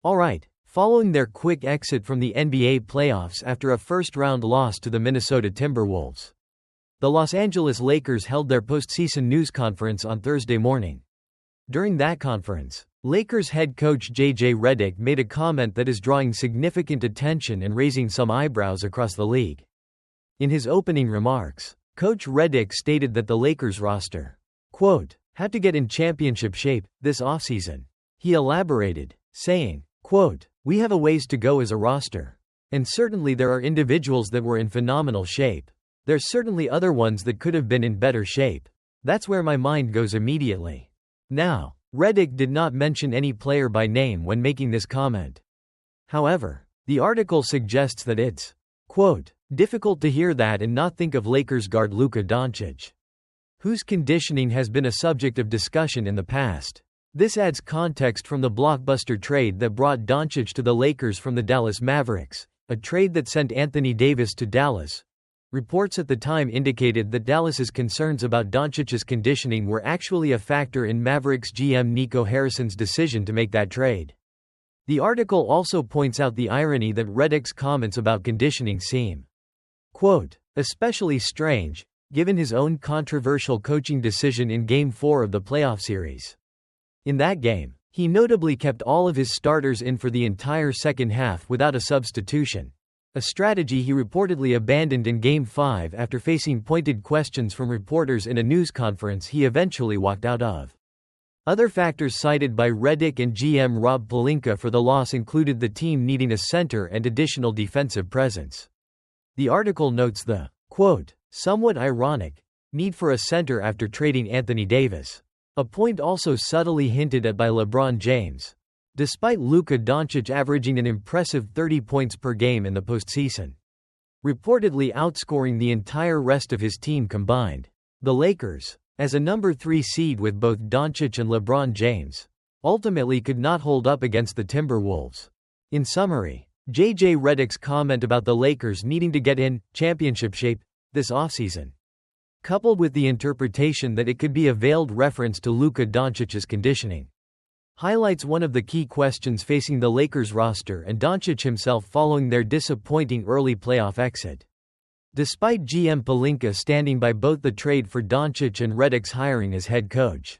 Alright, following their quick exit from the NBA playoffs after a first-round loss to the Minnesota Timberwolves, the Los Angeles Lakers held their postseason news conference on Thursday morning. During that conference, Lakers head coach JJ Redick made a comment that is drawing significant attention and raising some eyebrows across the league. In his opening remarks, Coach Redick stated that the Lakers roster, quote, had to get in championship shape this offseason. He elaborated, saying, quote, we have a ways to go as a roster. And certainly there are individuals that were in phenomenal shape. There's certainly other ones that could have been in better shape. That's where my mind goes immediately. Now, Redick did not mention any player by name when making this comment. However, the article suggests that it's, quote, difficult to hear that and not think of Lakers guard Luka Dončić, whose conditioning has been a subject of discussion in the past. This adds context from the blockbuster trade that brought Dončić to the Lakers from the Dallas Mavericks, a trade that sent Anthony Davis to Dallas. Reports at the time indicated that Dallas's concerns about Dončić's conditioning were actually a factor in Mavericks GM Nico Harrison's decision to make that trade. The article also points out the irony that Redick's comments about conditioning seem, quote, especially strange, given his own controversial coaching decision in Game 4 of the playoff series. In that game, he notably kept all of his starters in for the entire second half without a substitution, a strategy he reportedly abandoned in Game 5 after facing pointed questions from reporters in a news conference he eventually walked out of. Other factors cited by Redick and GM Rob Pelinka for the loss included the team needing a center and additional defensive presence. The article notes the, quote, somewhat ironic need for a center after trading Anthony Davis, a point also subtly hinted at by LeBron James, despite Luka Dončić averaging an impressive 30 points per game in the postseason, reportedly outscoring the entire rest of his team combined. The Lakers, as a number 3 seed with both Dončić and LeBron James, ultimately could not hold up against the Timberwolves. In summary, JJ Redick's comment about the Lakers needing to get in championship shape this offseason, coupled with the interpretation that it could be a veiled reference to Luka Dončić's conditioning, highlights one of the key questions facing the Lakers roster and Dončić himself following their disappointing early playoff exit. Despite GM Pelinka standing by both the trade for Dončić and Redick's hiring as head coach,